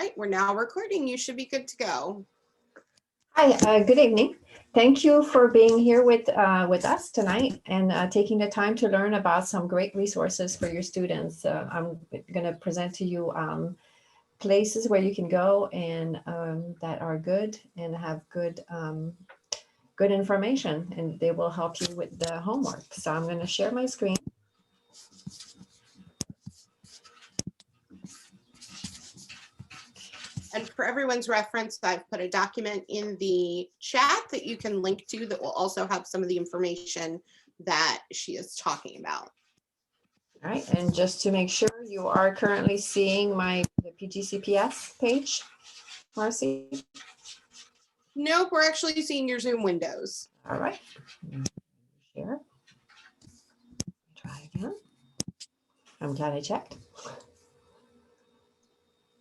right, we're now recording. You should be good to go. Hi, good evening. Thank you for being here with us tonight and taking the time to learn about some great resources for your students. I'm going to present to you places where you can go and that are good and have good information, and they will help you with the homework. So I'm going to share my screen. And for everyone's reference, I've put a document in the chat that you can link to that will also have some of the information that she is talking about. All right, and just to make sure you are currently seeing the PGCPS page, Marcy? Nope, we're actually seeing your Zoom windows. All right, share. Try again. I'm glad I checked.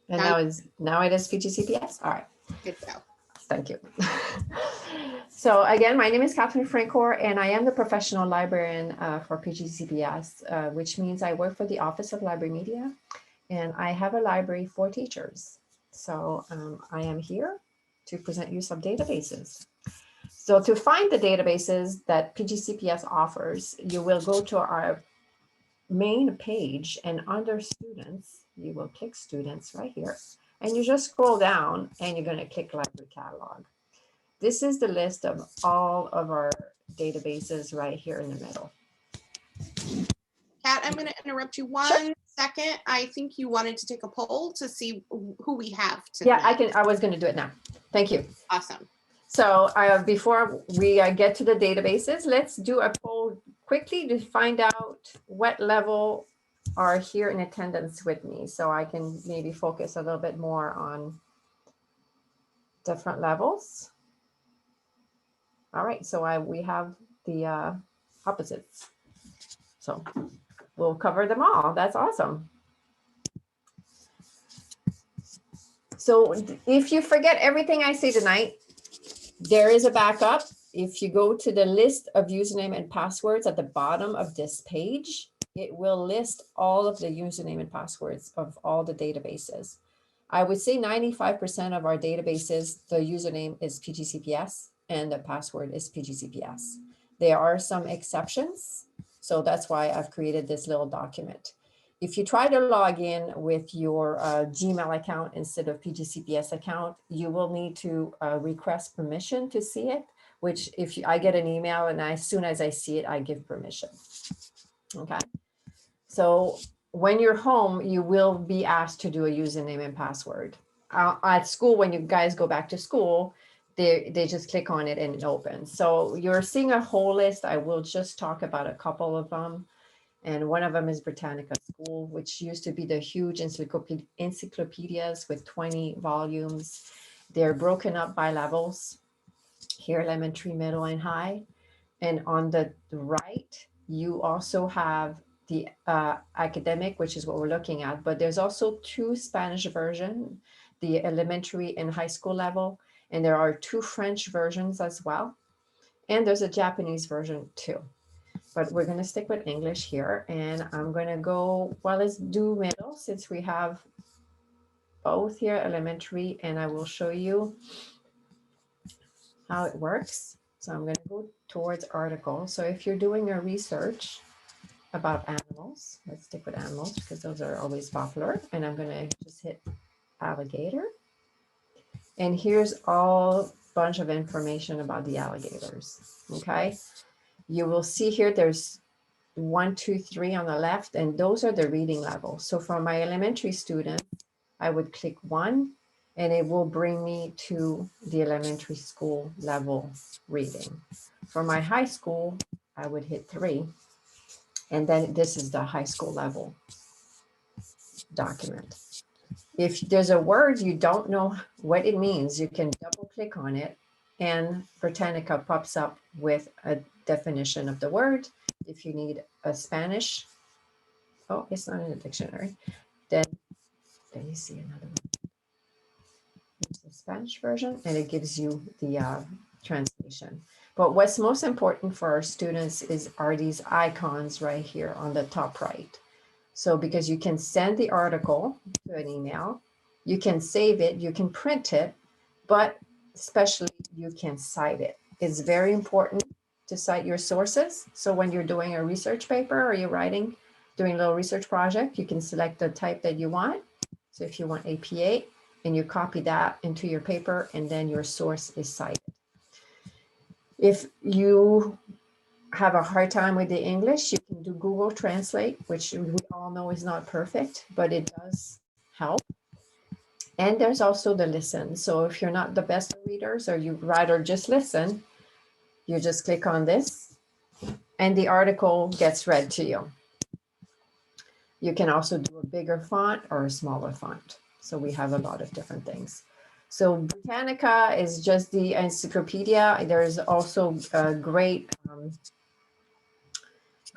And now it is PGCPS. All right. Good to go. Thank you. So again, my name is Catherine Francor, and I am the professional librarian for PGCPS, which means I work for the Office of Library Media, and I have a library for teachers. So I am here to present you some databases. So to find the databases that PGCPS offers, you will go to our main page, and under students, you will click students right here, and you just scroll down and you're going to click library catalog. This is the list of all of our databases right here in the middle. Kat, I'm going to interrupt you one second. I think you wanted to take a poll to see who we have tonight. Yeah, I was going to do it now. Thank you. Awesome. So before we get to the databases, let's do a poll quickly to find out what level are here in attendance with me, so I can maybe focus a little bit more on different levels. All right, so we have the opposites. So we'll cover them all. That's awesome. So if you forget everything I say tonight, there is a backup. If you go to the list of username and passwords at the bottom of this page, it will list all of the username and passwords of all the databases. I would say 95% of our databases, the username is PGCPS and the password is PGCPS. There are some exceptions, so that's why I've created this little document. If you try to log in with your Gmail account instead of PGCPS account, you will need to request permission to see it, which I get an email and as soon as I see it, I give permission. Okay. So when you're home, you will be asked to do a username and password. At school, when you guys go back to school, they just click on it and it opens. So you're seeing a whole list. I will just talk about a couple of them. And one of them is Britannica School, which used to be the huge encyclopedias with 20 volumes. They're broken up by levels, here elementary, middle, and high. And on the right, you also have the academic, which is what we're looking at, but there's also two Spanish versions, the elementary and high school level, and there are two French versions as well. And there's a Japanese version too. But we're going to stick with English here, and I'm going to go, well, let's do middle since we have both here, elementary, and I will show you how it works. So I'm going to go towards articles. So if you're doing a research about animals, let's stick with animals because those are always popular, and I'm going to just hit alligator. And here's all bunch of information about the alligators, okay? You will see here there's 1, 2, 3 on the left, and those are the reading levels. So for my elementary student, I would click 1, and it will bring me to the elementary school level reading. For my high school, I would hit 3, and then this is the high school level document. If there's a word you don't know what it means, you can double click on it, and Britannica pops up with a definition of the word. If you need a Spanish, oh, it's not in the dictionary, then let me see another one. It's the Spanish version, and it gives you the translation. But what's most important for our students are these icons right here on the top right. So because you can send the article to an email, You can save it, you can print it, but especially you can cite it. It's very important to cite your sources. So when you're doing a research paper or you're doing a little research project, you can select the type that you want. So if you want APA, and you copy that into your paper, and then your source is cited. If you have a hard time with the English, you can do Google Translate, which we all know is not perfect, but it does help. And there's also the listen. So if you're not the best readers, or you'd rather just listen, you just click on this and the article gets read to you. You can also do a bigger font or a smaller font. So we have a lot of different things. So Britannica is just the encyclopedia. There's also a great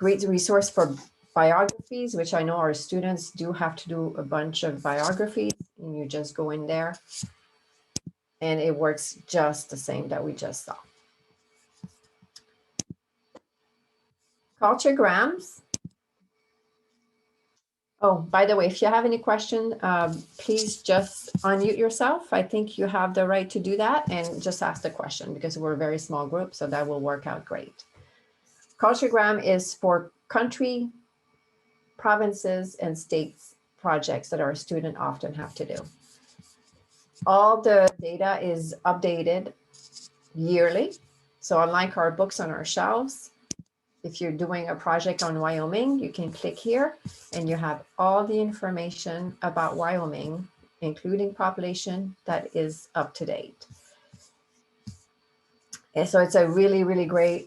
resource for biographies, which I know our students do have to do a bunch of biographies, and you just go in there and it works just the same that we just saw. Culturegrams. Oh, by the way, if you have any question, please just unmute yourself. I think you have the right to do that, and just ask the question, because we're a very small group, so that will work out great. Culturegram is for country, provinces, and states projects that our students often have to do. All the data is updated yearly. So unlike our books on our shelves, if you're doing a project on Wyoming, you can click here and you have all the information about Wyoming, including population, that is up to date. And so it's a really, really great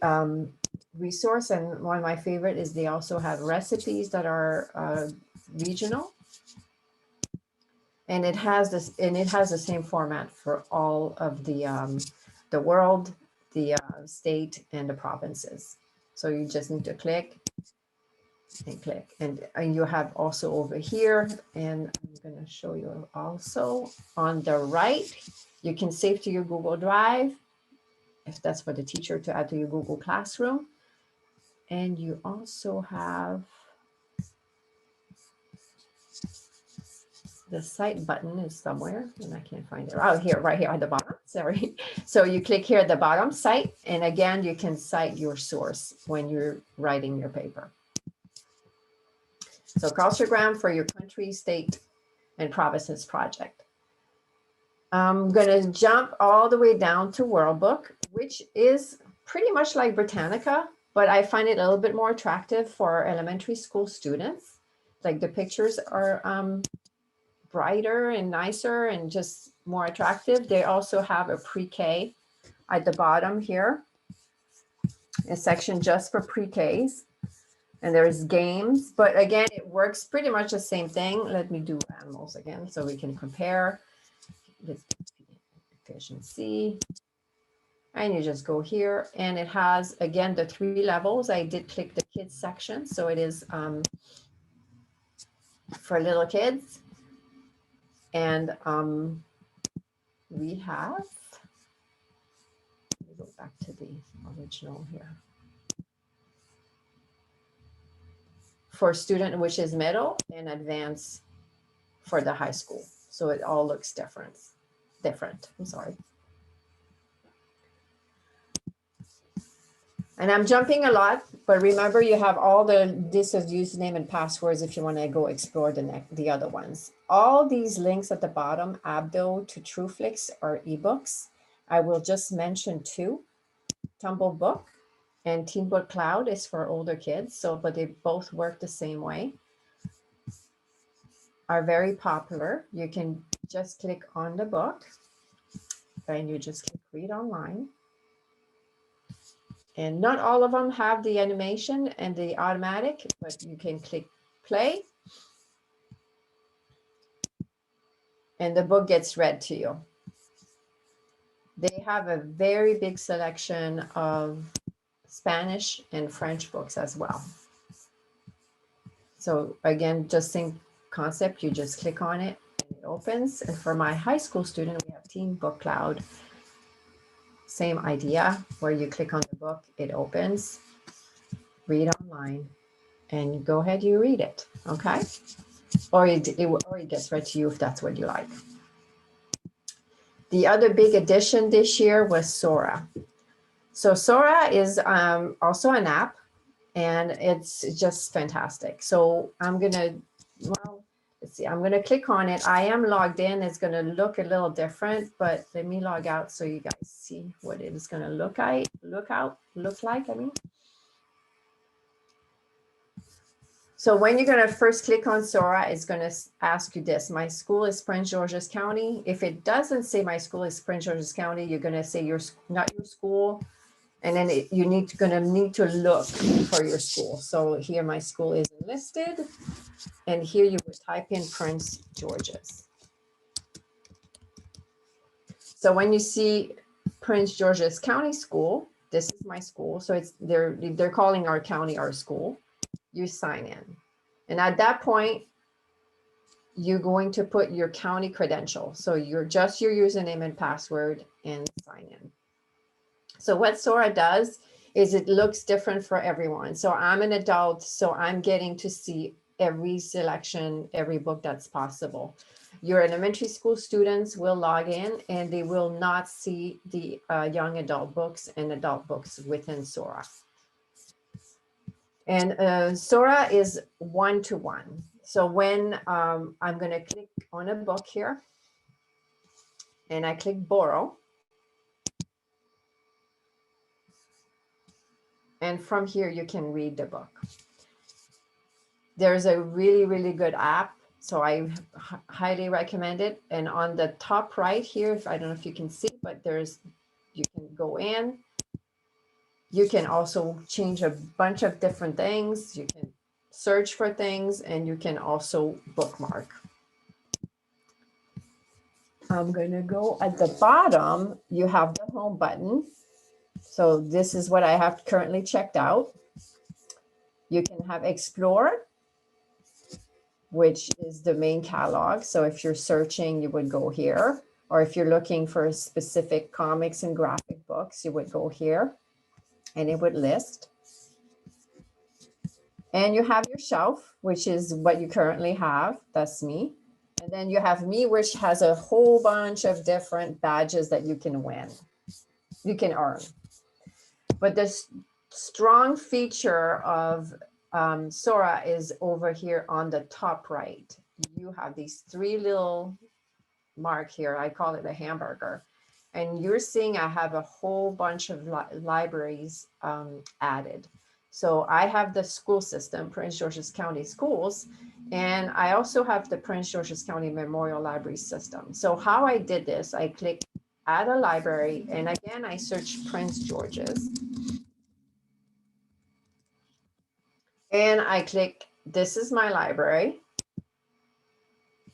resource. And one of my favorite is they also have recipes that are regional. And it has the same format for all of the world, the state, and the provinces. So you just need to click and click. And you have also over here, and I'm going to show you also on the right, you can save to your Google Drive, if that's for the teacher to add to your Google Classroom. And you also have the cite button is somewhere, and I can't find it. Oh, here, right here at the bottom. Sorry. So you click here at the bottom, cite, and again, you can cite your source when you're writing your paper. So Culturegram for your country, state, and provinces project. I'm going to jump all the way down to Worldbook, which is pretty much like Britannica, but I find it a little bit more attractive for elementary school students. Like the pictures are brighter and nicer and just more attractive. They also have a pre-K at the bottom here, a section just for pre-Ks. And there's games, but again, it works pretty much the same thing. Let me do animals again so we can compare with efficiency. And you just go here, and it has, again, the 3 levels. I did click the kids section, so it is for little kids. And we have, let me go back to the original here. For student, which is middle, and advanced for the high school. So it all looks different. I'm sorry. And I'm jumping a lot, but remember you have all this as username and passwords if you want to go explore the other ones. All these links at the bottom, Abdo to TrueFlix, are ebooks. I will just mention 2. Tumble Book and Teen Book Cloud is for older kids, but they both work the same way. Are very popular. You can just click on the book and you just click read online. And not all of them have the animation and the automatic, but you can click play and the book gets read to you. They have a very big selection of Spanish and French books as well. So again, just same concept, you just click on it and it opens. And for my high school student, we have Teen Book Cloud. Same idea, where you click on the book, it opens, read online, and go ahead, you read it, okay? or it gets read to you if that's what you like. The other big addition this year was Sora. So Sora is also an app, and it's just fantastic. So I'm gonna, well, let's see, I'm gonna click on it. I am logged in. It's gonna look a little different, but let me log out so you guys see what it is gonna look like, I mean. So when you're gonna first click on Sora, it's gonna ask you this: my school is Prince George's County. If it doesn't say my school is Prince George's County, you're gonna say not your school. And then gonna need to look for your school. So here my school isn't listed. And here you would type in Prince George's. So when you see Prince George's County School, this is my school. So they're calling our county our school. You sign in. And at that point, you're going to put your county credential. So you're just your username and password and sign in. So what Sora does is it looks different for everyone. So I'm an adult, so I'm getting to see every selection, every book that's possible. Your elementary school students will log in and they will not see the young adult books and adult books within Sora. And Sora is one-to-one. So when I'm going to click on a book here and I click borrow, and from here, you can read the book. There's a really, really good app. So I highly recommend it. And on the top right here, I don't know if you can see, but you can go in. You can also change a bunch of different things. You can search for things and you can also bookmark. I'm going to go at the bottom. You have the home button. So this is what I have currently checked out. You can have Explore, which is the main catalog. So if you're searching, you would go here. Or if you're looking for specific comics and graphic books, you would go here and it would list. And you have your shelf, which is what you currently have. That's me. And then you have me, which has a whole bunch of different badges that you can win. You can earn. But the strong feature of Sora is over here on the top right. You have these three little mark here. I call it a hamburger. And you're seeing I have a whole bunch of libraries added. So I have the school system, Prince George's County Schools, and I also have the Prince George's County Memorial Library System. So how I did this, I clicked add a library, and again, I search Prince George's. And I click, this is my library.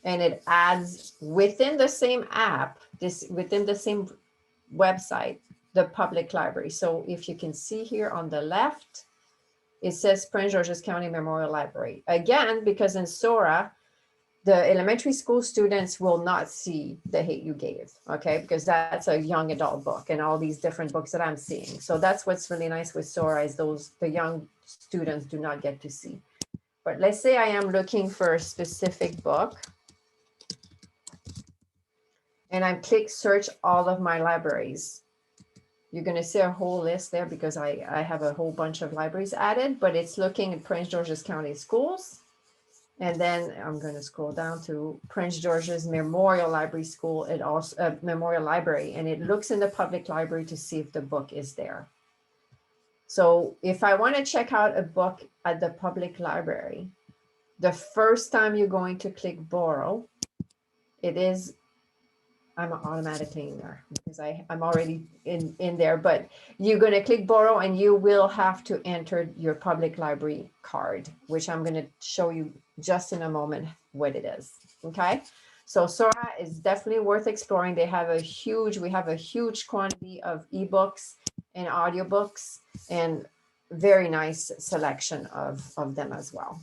And it adds within the same app, within the same website, the public library. So if you can see here on the left, it says Prince George's County Memorial Library. Again, because in Sora, the elementary school students will not see The Hate You Gave, okay? Because that's a young adult book and all these different books that I'm seeing. So that's what's really nice with Sora is the young students do not get to see. But let's say I am looking for a specific book and I click search all of my libraries. You're going to see a whole list there because I have a whole bunch of libraries added, but it's looking at Prince George's County Schools. And then I'm going to scroll down to Prince George's Memorial Library School, and also Memorial Library, and it looks in the public library to see if the book is there. So if I want to check out a book at the public library, the first time you're going to click borrow, I'm automatically in there because I'm already in there, but you're going to click borrow and you will have to enter your public library card, which I'm going to show you just in a moment what it is. Okay. So Sora is definitely worth exploring. We have a huge quantity of ebooks and audiobooks and very nice selection of them as well.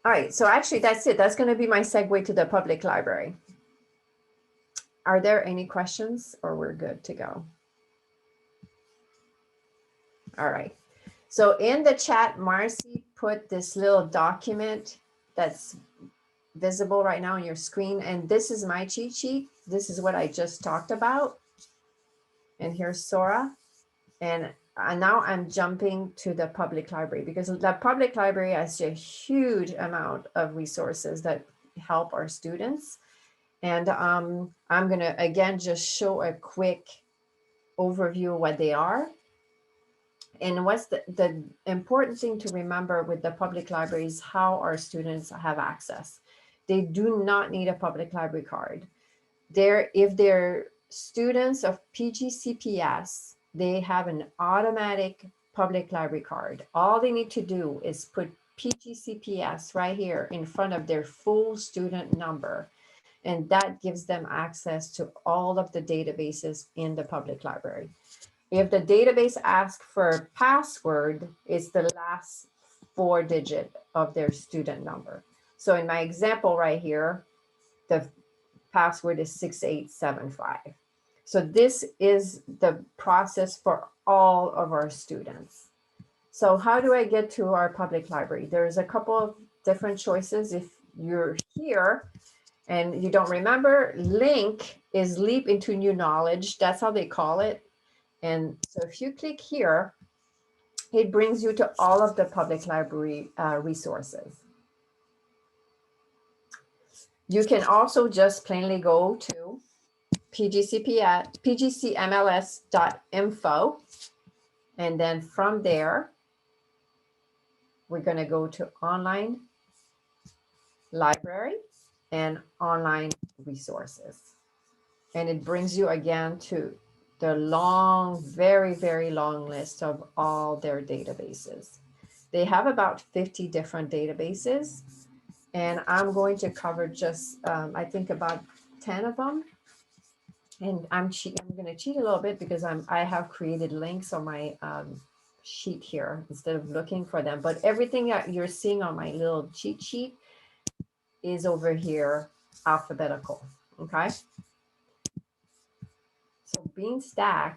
All right, so actually that's it. That's going to be my segue to the public library. Are there any questions or we're good to go? All right. So in the chat, Marcy put this little document that's visible right now on your screen. And this is my cheat sheet. This is what I just talked about. And here's Sora. And now I'm jumping to the public library, because the public library has a huge amount of resources that help our students. And I'm going to, again, just show a quick overview of what they are. And what's the important thing to remember with the public library is how our students have access. They do not need a public library card. If they're students of PGCPS, they have an automatic public library card. All they need to do is put PGCPS right here in front of their full student number. And that gives them access to all of the databases in the public library. If the database asks for a password, it's the last 4 digits of their student number. So in my example right here, the password is 6875. So this is the process for all of our students. So how do I get to our public library? There's a couple of different choices. If you're here and you don't remember, link is leap into new knowledge. That's how they call it. And so if you click here, it brings you to all of the public library resources. You can also just plainly go to PGCMLS.info. And then from there, we're going to go to online library and online resources. And it brings you again to the long, very, very long list of all their databases. They have about 50 different databases. And I'm going to cover just, I think about 10 of them. And I'm going to cheat a little bit because I have created links on my sheet here instead of looking for them. But everything that you're seeing on my little cheat sheet is over here alphabetical. Okay. So Beanstack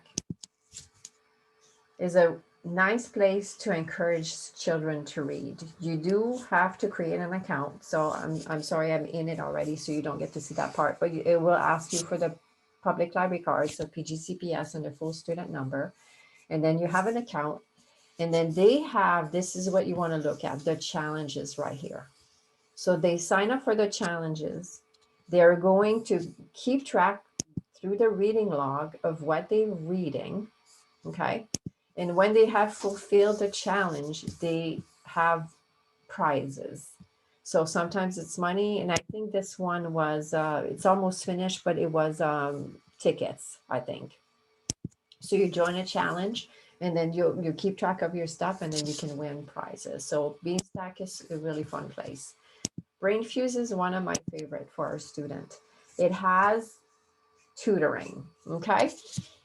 is a nice place to encourage children to read. You do have to create an account. So I'm sorry, I'm in it already, so you don't get to see that part. But it will ask you for the public library card, so PGCPS and the full student number. And then you have an account. And then they have, this is what you want to look at, the challenges right here. So they sign up for the challenges. They're going to keep track through the reading log of what they're reading. Okay. And when they have fulfilled the challenge, they have prizes. So sometimes it's money. And I think this one was, it's almost finished, but it was tickets, I think. So you join a challenge and then you keep track of your stuff and then you can win prizes. So Beanstack is a really fun place. Brainfuse is one of my favorite for our student. It has tutoring. Okay.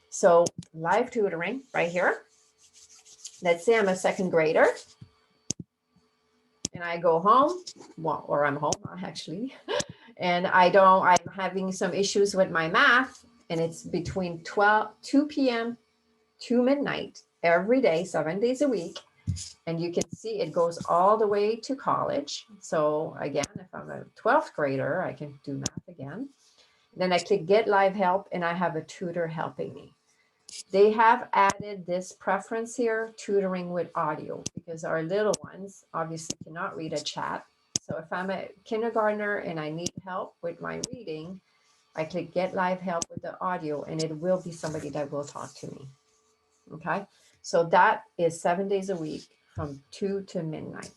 So live tutoring right here. Let's say I'm a second grader and I go home, well, or I'm home actually, and I'm having some issues with my math, and it's between 2 p.m. to midnight every day, 7 days a week. And you can see it goes all the way to college. So again, if I'm a 12th grader, I can do math again. Then I click get live help and I have a tutor helping me. They have added this preference here, tutoring with audio, because our little ones obviously cannot read a chat. So if I'm a kindergartner and I need help with my reading, I click get live help with the audio and it will be somebody that will talk to me. Okay. So that is 7 days a week from 2 to midnight.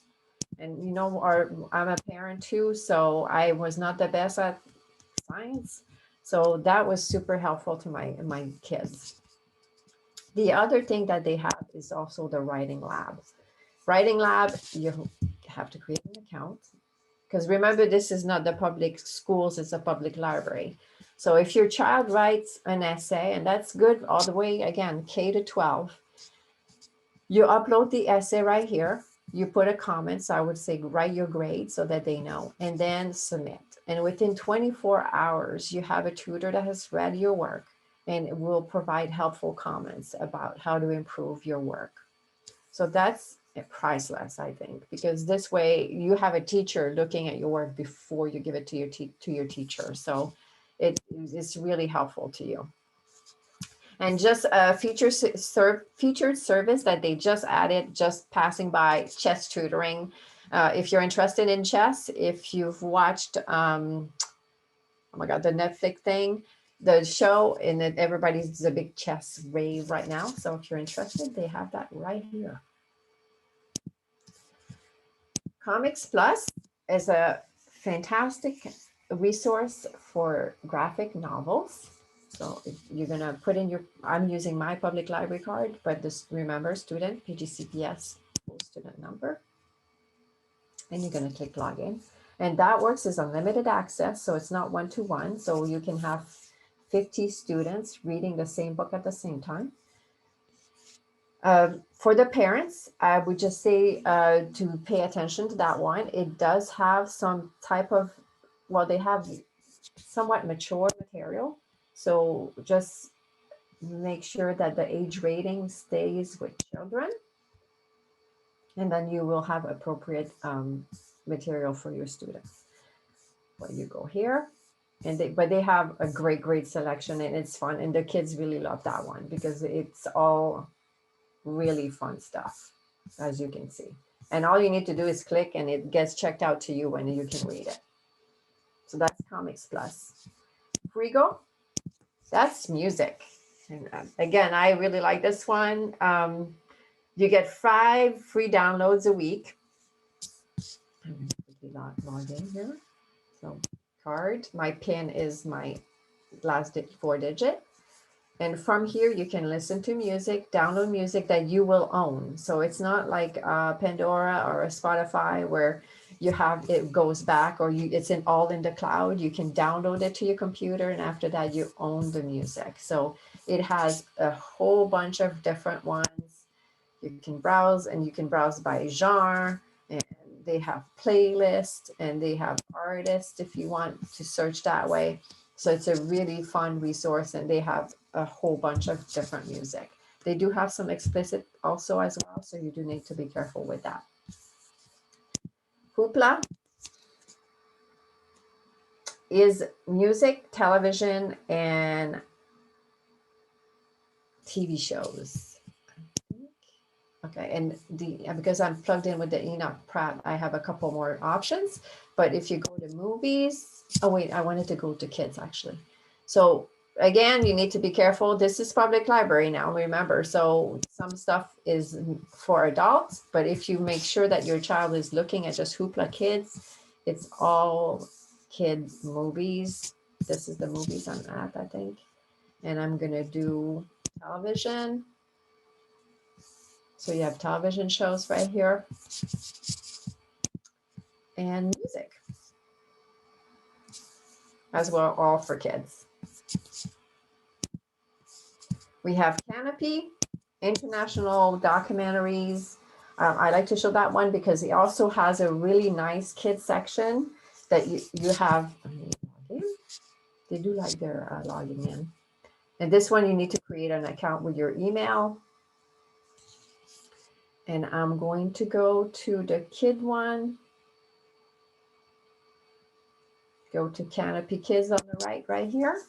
And you know, I'm a parent too, so I was not the best at science. So that was super helpful to my kids. The other thing that they have is also the writing lab. Writing lab, you have to create an account because remember, this is not the public schools, it's a public library. So if your child writes an essay, and that's good all the way, again, K to 12, you upload the essay right here. You put a comment, so I would say write your grade so that they know, and then submit. And within 24 hours, you have a tutor that has read your work and will provide helpful comments about how to improve your work. So that's priceless, I think, because this way you have a teacher looking at your work before you give it to your teacher. So it's really helpful to you. And just a featured service that they just added, just passing by, chess tutoring. If you're interested in chess, if you've watched, oh my God, the Netflix thing, the show, and that everybody's a big chess rave right now. So if you're interested, they have that right here. Comics Plus is a fantastic resource for graphic novels. So if you're gonna put in your, I'm using my public library card, but this, remember, student, PGCPS, full student number. And you're gonna click login. And that works as unlimited access, so it's not one-to-one. So you can have 50 students reading the same book at the same time. For the parents, I would just say to pay attention to that one. It does have some type of, well, they have somewhat mature material. So just make sure that the age rating stays with children. And then you will have appropriate material for your students. Well, you go here. But they have a great selection, and it's fun. And the kids really love that one because it's all really fun stuff, as you can see. And all you need to do is click and it gets checked out to you when you can read it. So that's Comics Plus. Frigo, that's music. And again, I really like this one. You get 5 free downloads a week. I'm going to quickly log in here. So card, my PIN is my last 4 digit. And from here, you can listen to music, download music that you will own. So it's not like Pandora or a Spotify where you have, it goes back, or it's all in the cloud. You can download it to your computer, and after that you own the music. So it has a whole bunch of different ones. You can browse, and you can browse by genre, and they have playlists, and they have artists if you want to search that way. So it's a really fun resource, and they have a whole bunch of different music. They do have some explicit also as well, so you do need to be careful with that. Hoopla is music, television, and TV shows. Okay, and because I'm plugged in with the Enoch Pratt, I have a couple more options. But if you go to movies, oh wait, I wanted to go to kids actually. So again, you need to be careful. This is public library now, remember. So some stuff is for adults, but if you make sure that your child is looking at just Hoopla Kids, it's all kids movies. This is the movies I'm at, I think. And I'm gonna do television. So you have television shows right here and music as well, all for kids. We have Canopy, international documentaries. I like to show that one because it also has a really nice kids section that you have. They do like their logging in. And this one, you need to create an account with your email. And I'm going to go to the kid one. Go to Canopy Kids on the right here.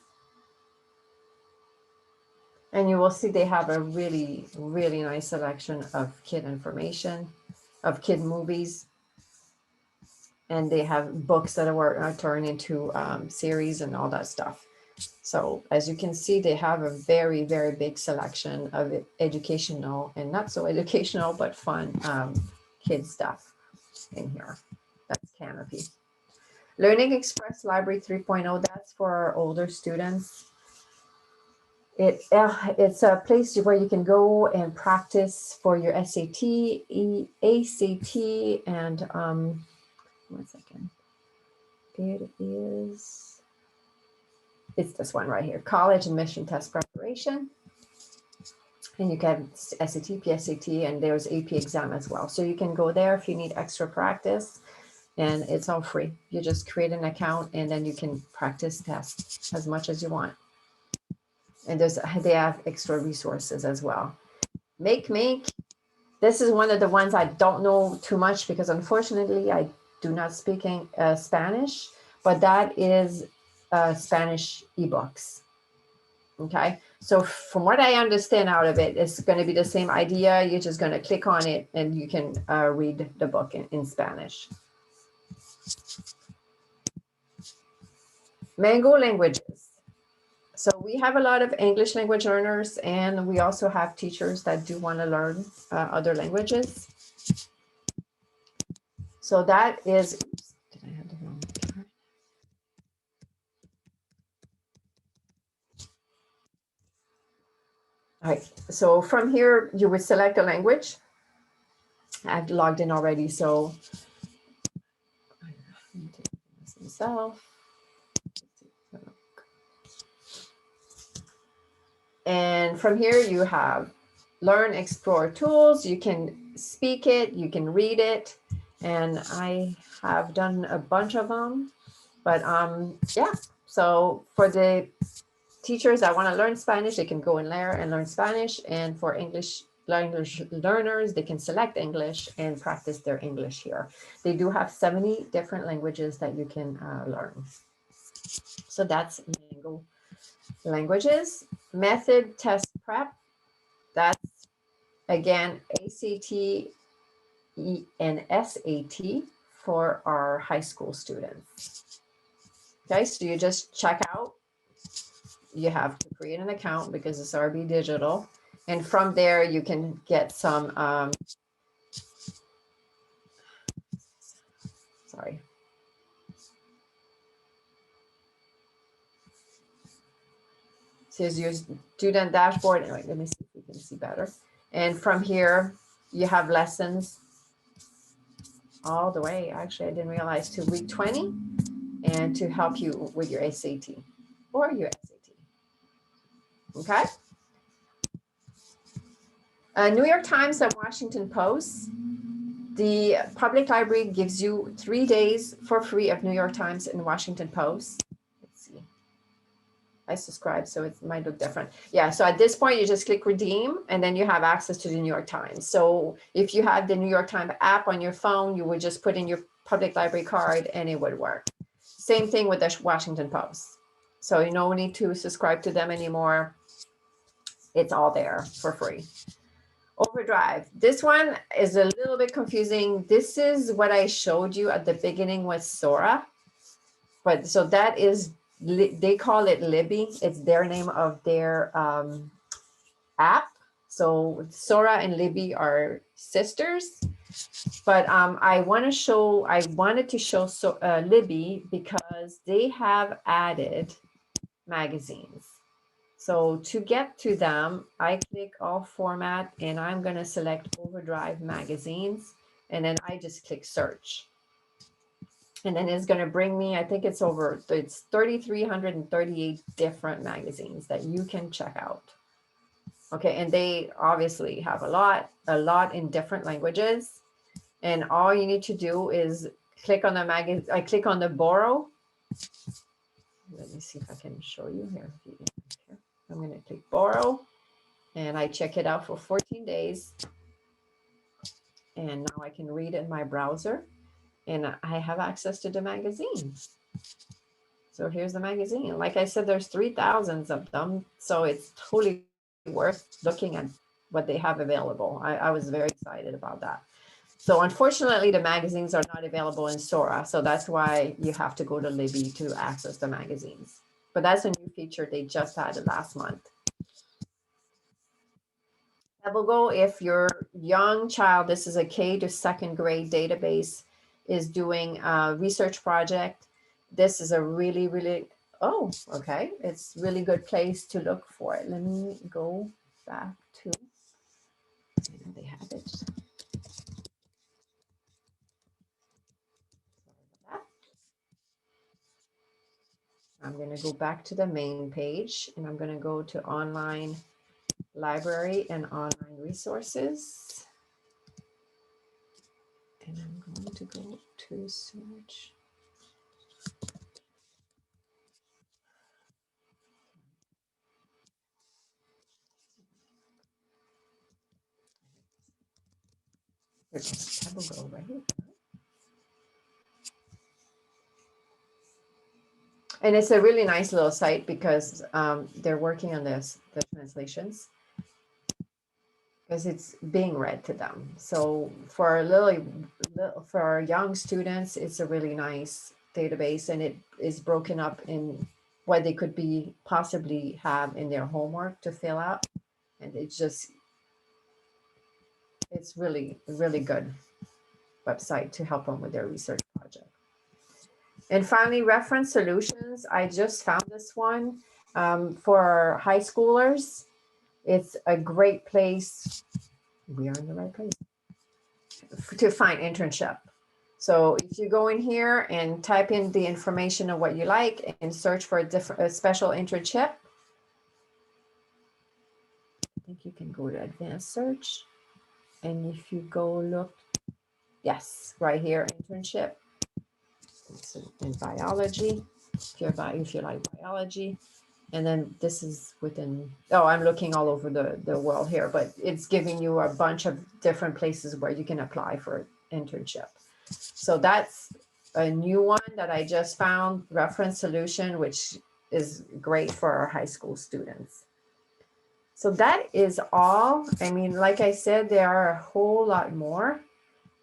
And you will see they have a really nice selection of kid information, of kid movies. And they have books that are turned into series and all that stuff. So as you can see, they have a very big selection of educational and not so educational, but fun kid stuff in here. That's Canopy. Learning Express Library 3.0, that's for our older students. It's a place where you can go and practice for your SAT, ACT, and 1 second. It's this one right here, college admission test preparation. And you can SAT, PSAT, and there's AP exam as well. So you can go there if you need extra practice, and it's all free. You just create an account and then you can practice tests as much as you want. And they have extra resources as well. Make, This is one of the ones I don't know too much because unfortunately I do not speak Spanish, but that is Spanish ebooks. Okay, so from what I understand out of it, it's going to be the same idea. You're just going to click on it and you can read the book in Spanish. Mango languages. So we have a lot of English language learners, and we also have teachers that do want to learn other languages. So that is, oops, did I have the wrong card? All right, so from here, you would select a language. I've logged in already, so myself. And from here, you have learn, explore tools. You can speak it, you can read it. And I have done a bunch of them, but yeah. So for the teachers that want to learn Spanish, they can go in there and learn Spanish. And for English language learners, they can select English and practice their English here. They do have 70 different languages that you can learn. So that's Mango languages. Method test prep. That's again ACT and SAT for our high school students. Okay, so you just check out. You have to create an account because it's RB Digital. And from there, you can get some, sorry. So here's your student dashboard. Anyway, let me see if we can see better. And from here, you have lessons all the way. Actually, I didn't realize to week 20 and to help you with your SAT or your SAT. Okay. New York Times and Washington Post. The public library gives you 3 days for free of New York Times and Washington Post. Let's see. I subscribe, so it might look different. Yeah, so at this point, you just click redeem, and then you have access to the New York Times. So if you have the New York Times app on your phone, you would just put in your public library card and it would work. Same thing with the Washington Post. So you don't need to subscribe to them anymore. It's all there for free. Overdrive. This one is a little bit confusing. This is what I showed you at the beginning with Sora. But so that is, they call it Libby. It's their name of their app. So Sora and Libby are sisters. But I wanted to show Libby because they have added magazines. So to get to them, I click all format and I'm going to select Overdrive magazines. And then I just click search. And then it's going to bring me, I think it's 3,338 different magazines that you can check out. Okay. And they obviously have a lot in different languages. And all you need to do is click on the magazine. I click on the borrow. Let me see if I can show you here. I'm going to click borrow and I check it out for 14 days. And now I can read in my browser and I have access to the magazine. So here's the magazine. Like I said, there's 3,000 of them. So it's totally worth looking at what they have available. I was very excited about that. So unfortunately, the magazines are not available in Sora. So that's why you have to go to Libby to access the magazines. But that's a new feature they just added last month. Go if your young child, this is a K to second grade database, is doing a research project. This is a really, oh, okay. It's really good place to look for it. Let me go back to, they have it. I'm going to go back to the main page and I'm going to go to online library and online resources. And I'm going to go to search. Tumble go right here. And it's a really nice little site because they're working on the translations because it's being read to them. So for for our young students, it's a really nice database, and it is broken up in what they could be possibly have in their homework to fill out. And it's really, really good website to help them with their research project. And finally, reference solutions. I just found this one for high schoolers. It's a great place. We are in the right place to find internship. So if you go in here and type in the information of what you like and search for a special internship, I think you can go to advanced search. And if you go look, yes, right here, internship. It's in biology, if you like biology. And then this is within, oh, I'm looking all over the world here, but it's giving you a bunch of different places where you can apply for internship. So that's a new one that I just found, reference solution, which is great for our high school students. So that is all. I mean, like I said, there are a whole lot more,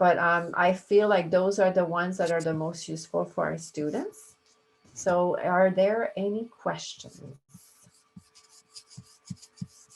but I feel like those are the ones that are the most useful for our students. So are there any questions?